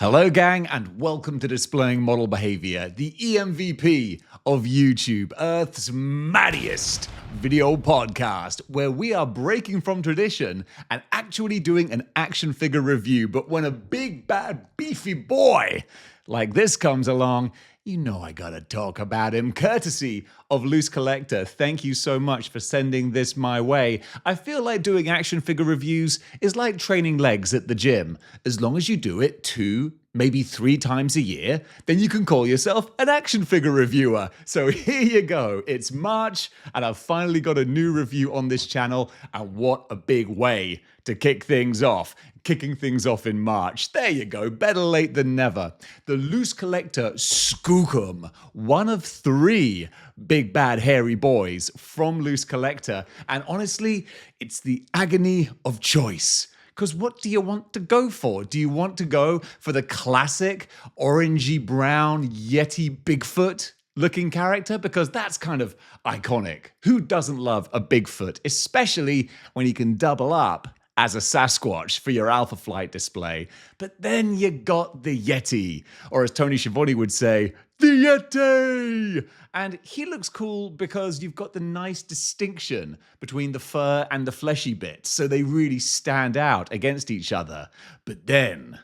Hello gang and welcome to Displaying Model Behavior, the EMVP of YouTube, Earth's mightiest video podcast, where we are breaking from tradition and actually doing an action figure review. But when a big, bad, beefy boy like this comes along, you know I gotta talk about him, courtesy of LooseCollector. Thank you so much for sending this my way. I feel like doing action figure reviews is like training legs at the gym. As long as you do it 2, maybe 3 times a year, then you can call yourself an action figure reviewer. So here you go. It's March and I've finally got a new review on this channel, and what a big way to kick things off. Kicking things off in March. There you go, better late than never. The LooseCollector Skookum, one of 3 big bad hairy boys from LooseCollector, and honestly, it's the agony of choice. Because what do you want to go for? Do you want to go for the classic orangey brown Yeti Bigfoot looking character? Because that's kind of iconic. Who doesn't love a Bigfoot, especially when he can double up as a Sasquatch for your Alpha Flight display? But then you got the Yeti, or as Tony Schiavone would say, the Yeti! And he looks cool because you've got the nice distinction between the fur and the fleshy bits, so they really stand out against each other. But then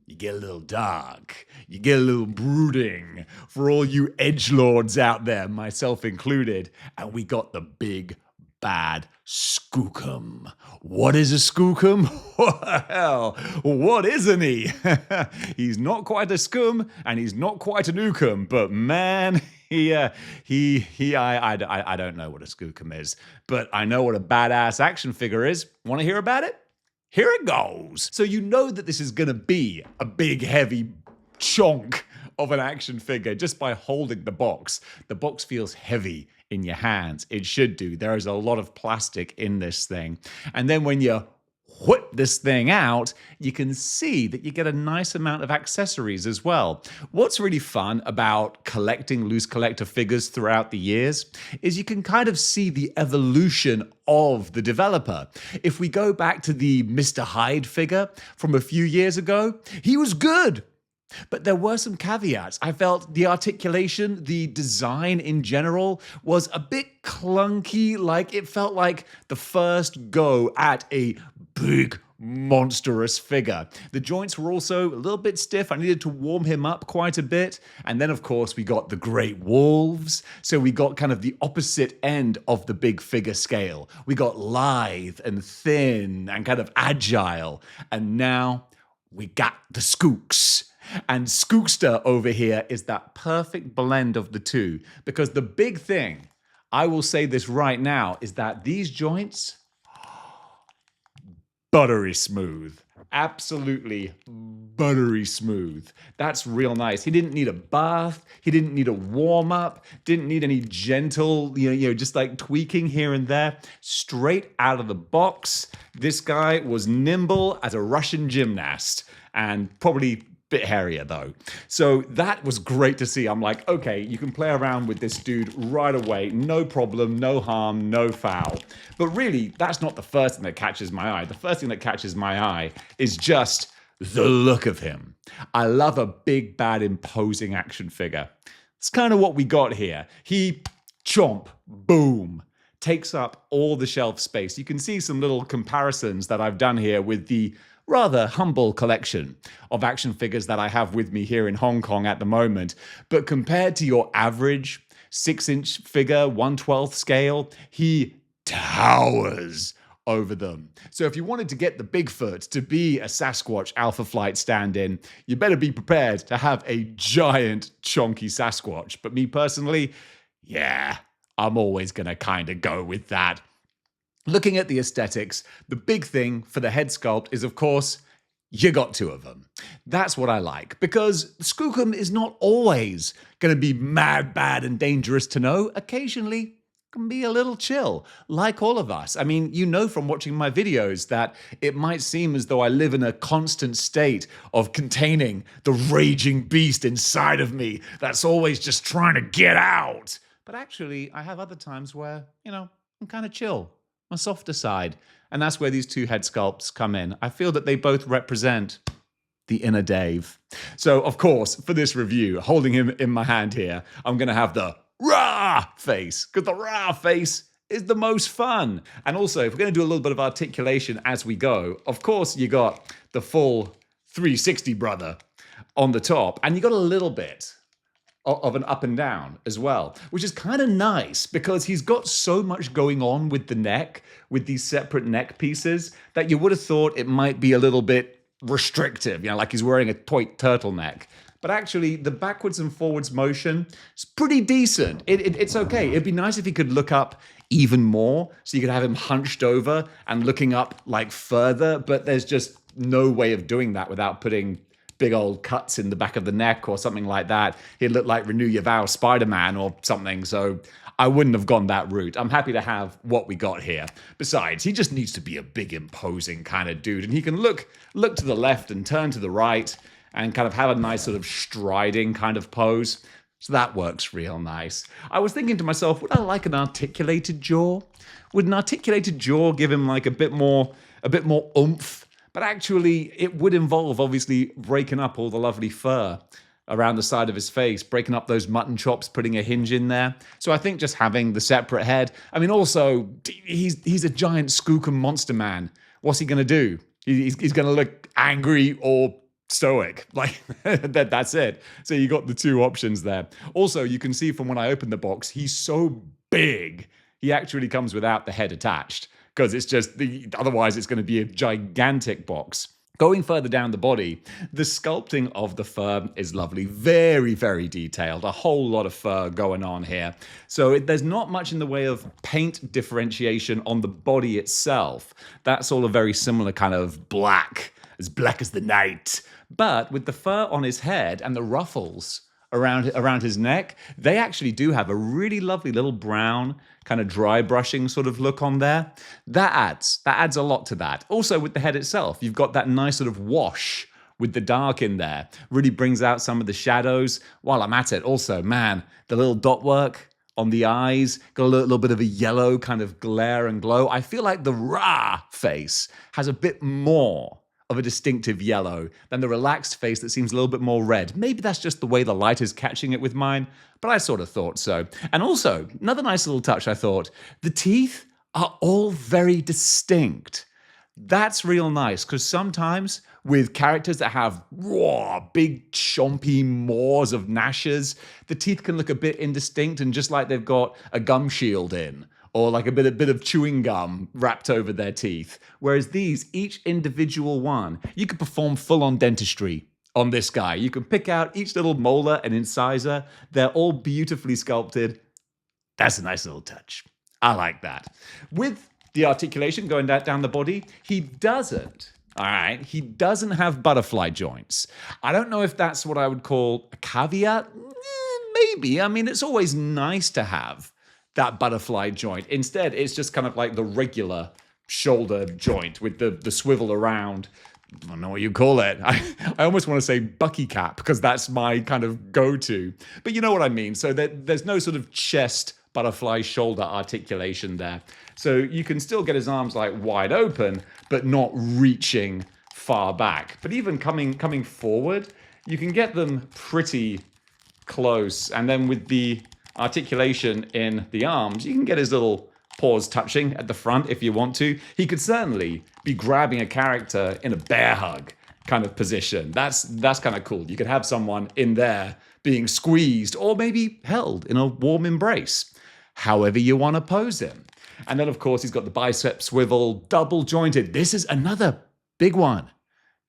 you get a little dark, you get a little brooding for all you edgelords out there, myself included, and we got the big bad Skookum. What is a Skookum? Well, what isn't he? He's not quite a Skum and he's not quite an Ookum, but man, I don't know what a Skookum is, but I know what a badass action figure is. Want to hear about it? Here it goes. So you know that this is going to be a big, heavy chonk of an action figure just by holding the box. The box feels heavy in your hands. It should do. There is a lot of plastic in this thing. And then when you whip this thing out, you can see that you get a nice amount of accessories as well. What's really fun about collecting LooseCollector figures throughout the years is you can kind of see the evolution of the developer. If we go back to the Mr. Hyde figure from a few years ago, he was good. But there were some caveats. I felt the articulation, the design in general was a bit clunky. Like it felt like the first go at a big, monstrous figure. The joints were also a little bit stiff. I needed to warm him up quite a bit. And then, of course, we got the great wolves. So we got kind of the opposite end of the big figure scale. We got lithe and thin and kind of agile. And now we got the Skooks. And Skookster over here is that perfect blend of the two, because the big thing, I will say this right now, is that these joints, buttery smooth. Absolutely buttery smooth. That's real nice. He didn't need a bath. He didn't need a warm up. Didn't need any gentle, just like tweaking here and there. Straight out of the box. This guy was nimble as a Russian gymnast, and probably bit hairier though. So that was great to see. I'm like, okay, you can play around with this dude right away. No problem, no harm, no foul. But really, that's not the first thing that catches my eye. The first thing that catches my eye is just the look of him. I love a big, bad, imposing action figure. It's kind of what we got here. He, chomp, boom, takes up all the shelf space. You can see some little comparisons that I've done here with the rather humble collection of action figures that I have with me here in Hong Kong at the moment. But compared to your average 6-inch figure, 1/12 scale, he towers over them. So if you wanted to get the Bigfoot to be a Sasquatch Alpha Flight stand-in, you better be prepared to have a giant chonky Sasquatch. But me personally, yeah, I'm always gonna kind of go with that. Looking at the aesthetics, the big thing for the head sculpt is, of course, you got 2 of them. That's what I like, because Skookum is not always going to be mad, bad, and dangerous to know. Occasionally, can be a little chill, like all of us. I mean, you know from watching my videos that it might seem as though I live in a constant state of containing the raging beast inside of me that's always just trying to get out. But actually, I have other times where, I'm kind of chill. My softer side. And that's where these 2 head sculpts come in. I feel that they both represent the inner Dave. So, of course, for this review, holding him in my hand here, I'm going to have the rah face, because the rah face is the most fun. And also, if we're going to do a little bit of articulation as we go, of course, you got the full 360 brother on the top, and you got a little bit of an up and down as well, which is kind of nice because he's got so much going on with the neck, with these separate neck pieces, that you would have thought it might be a little bit restrictive, like he's wearing a toy turtleneck. But actually, the backwards and forwards motion is pretty decent. It's okay. It'd be nice if he could look up even more, so you could have him hunched over and looking up like further, but there's just no way of doing that without putting big old cuts in the back of the neck or something like that. He'd look like Renew Your Vow Spider-Man or something, so I wouldn't have gone that route. I'm happy to have what we got here. Besides, he just needs to be a big, imposing kind of dude, and he can look to the left and turn to the right and kind of have a nice sort of striding kind of pose. So that works real nice. I was thinking to myself, would I like an articulated jaw? Would an articulated jaw give him like a bit more oomph? But actually, it would involve, obviously, breaking up all the lovely fur around the side of his face, breaking up those mutton chops, putting a hinge in there. So I think just having the separate head. I mean, also, he's a giant Skookum monster man. What's he going to do? He's going to look angry or stoic. Like, that's it. So you got the two options there. Also, you can see from when I opened the box, he's so big. He actually comes without the head attached, because it's just, otherwise it's going to be a gigantic box. Going further down the body, the sculpting of the fur is lovely. Very, very detailed. A whole lot of fur going on here. So there's not much in the way of paint differentiation on the body itself. That's all a very similar kind of black as the night. But with the fur on his head and the ruffles around his neck, they actually do have a really lovely little brown kind of dry brushing sort of look on there. That adds a lot to that. Also with the head itself, you've got that nice sort of wash with the dark in there. Really brings out some of the shadows. While I'm at it, also, man, the little dot work on the eyes, got a little bit of a yellow kind of glare and glow. I feel like the Ra face has a bit more of a distinctive yellow than the relaxed face that seems a little bit more red. Maybe that's just the way the light is catching it with mine, but I sort of thought so. And also, another nice little touch, I thought, the teeth are all very distinct. That's real nice, because sometimes with characters that have raw, big, chompy maws of gnashes, the teeth can look a bit indistinct and just like they've got a gum shield in, or like a bit of chewing gum wrapped over their teeth. Whereas these, each individual one, you could perform full-on dentistry on this guy. You can pick out each little molar and incisor. They're all beautifully sculpted. That's a nice little touch. I like that. With the articulation going down the body, he doesn't have butterfly joints. I don't know if that's what I would call a caveat. Maybe. I mean, it's always nice to have that butterfly joint. Instead, it's just kind of like the regular shoulder joint with the swivel around. I don't know what you call it. I almost want to say bucky cap, because that's my kind of go-to. But you know what I mean. So there's no sort of chest, butterfly, shoulder articulation there. So you can still get his arms like wide open, but not reaching far back. But even coming forward, you can get them pretty close. And then with the articulation in the arms, you can get his little paws touching at the front if you want to. He could certainly be grabbing a character in a bear hug kind of position. That's kind of cool. You could have someone in there being squeezed or maybe held in a warm embrace, however you want to pose him. And then, of course, he's got the bicep swivel, double jointed. This is another big one.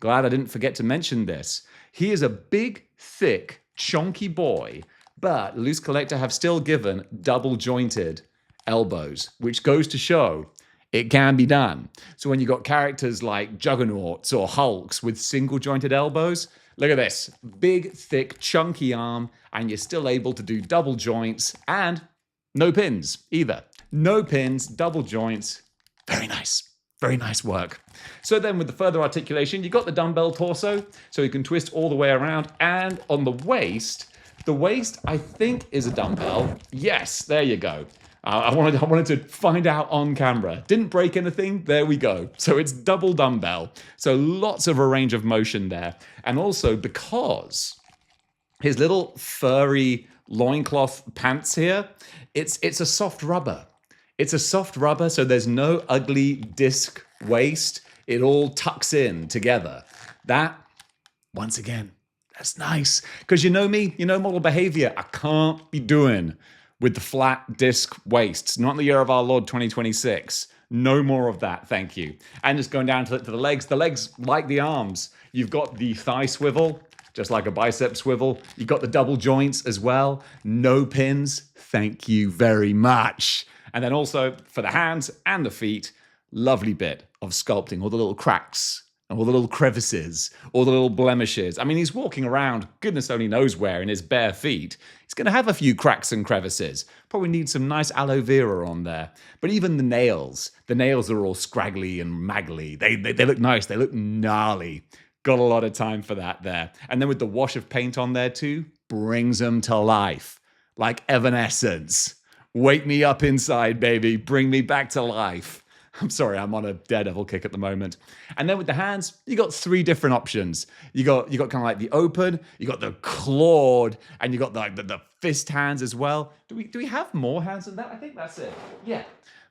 Glad I didn't forget to mention this. He is a big, thick, chonky boy, but LooseCollector have still given double jointed elbows, which goes to show it can be done. So when you got characters like Juggernauts or Hulks with single jointed elbows, look at this. Big, thick, chunky arm, and you're still able to do double joints and no pins either. No pins, double joints. Very nice. Very nice work. So then with the further articulation, you got the dumbbell torso, so you can twist all the way around. And on the waist I think is a dumbbell. Yes, there you go. I wanted to find out on camera. Didn't break anything. There we go. So it's double dumbbell. So lots of a range of motion there. And also because his little furry loincloth pants here, it's a soft rubber. It's a soft rubber, so there's no ugly disc waist. It all tucks in together. That, once again, that's nice. Because you know me, you know model behavior. I can't be doing with the flat disc waists. Not in the year of our Lord 2026. No more of that, thank you. And just going down to the legs. The legs, like the arms, you've got the thigh swivel, just like a bicep swivel. You've got the double joints as well. No pins, thank you very much. And then also for the hands and the feet, lovely bit of sculpting, all the little cracks, and all the little crevices, all the little blemishes. I mean, he's walking around, goodness only knows where, in his bare feet. He's going to have a few cracks and crevices. Probably need some nice aloe vera on there. But even the nails are all scraggly and maggly. They look nice, they look gnarly. Got a lot of time for that there. And then with the wash of paint on there too, brings them to life. Like Evanescence. Wake me up inside, baby. Bring me back to life. I'm sorry, I'm on a daredevil kick at the moment. And then with the hands, you got three different options. You got kind of like the open, you got the clawed, and you got the fist hands as well. Do we have more hands than that? I think that's it. Yeah.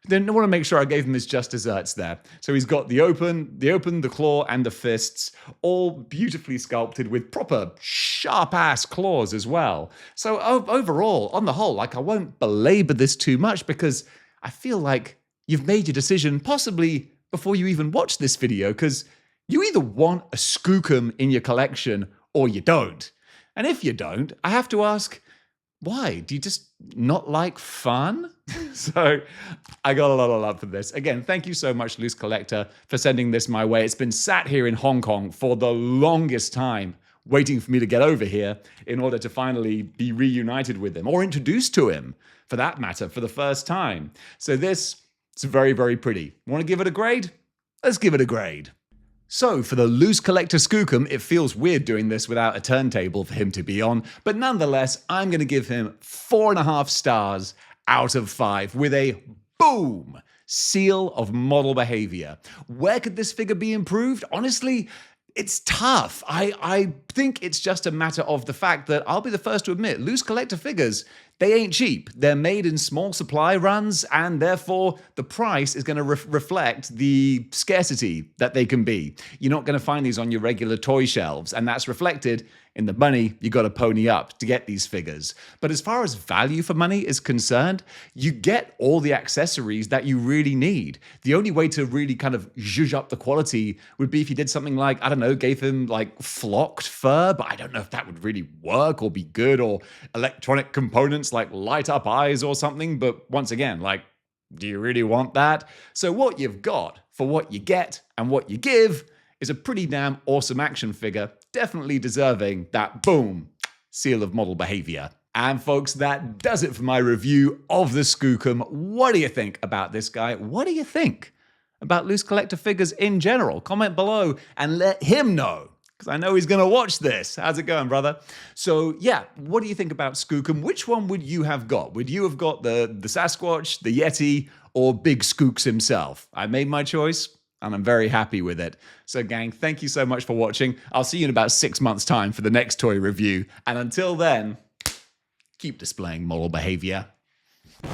Then I want to make sure I gave him his just desserts there. So he's got the open, the claw, and the fists, all beautifully sculpted with proper sharp-ass claws as well. So overall, on the whole, like I won't belabor this too much because I feel like you've made your decision possibly before you even watch this video, because you either want a Skookum in your collection or you don't. And if you don't, I have to ask, why? Do you just not like fun? So I got a lot of love for this. Again, thank you so much, LooseCollector, for sending this my way. It's been sat here in Hong Kong for the longest time, waiting for me to get over here in order to finally be reunited with him, or introduced to him, for that matter, for the first time. So this... it's very, very pretty. Want to give it a grade? Let's give it a grade. So for the LooseCollector Skookum, it feels weird doing this without a turntable for him to be on, but nonetheless, I'm going to give him 4.5 stars out of 5 with a boom seal of model behavior. Where could this figure be improved? Honestly, it's tough. I think it's just a matter of the fact that I'll be the first to admit, LooseCollector figures, they ain't cheap. They're made in small supply runs, and therefore the price is going to reflect the scarcity that they can be. You're not going to find these on your regular toy shelves, and that's reflected in the money you got to pony up to get these figures. But as far as value for money is concerned, you get all the accessories that you really need. The only way to really kind of zhuzh up the quality would be if you did something like, I don't know, gave him like flocked fur, but I don't know if that would really work or be good, or electronic components like light up eyes or something. But once again, like, do you really want that? So what you've got for what you get and what you give is a pretty damn awesome action figure, definitely deserving that boom seal of model behavior. And folks, that does it for my review of the Skookum. What do you think about this guy? What do you think about LooseCollector figures in general? Comment below and let him know, because I know he's going to watch this. How's it going, brother? So yeah, what do you think about Skookum? Which one would you have got? Would you have got the Sasquatch, the Yeti, or Big Skooks himself? I made my choice, and I'm very happy with it. So gang, thank you so much for watching. I'll see you in about 6 months' time for the next toy review. And until then, keep displaying model behavior. Cup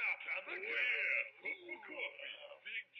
of coffee. Big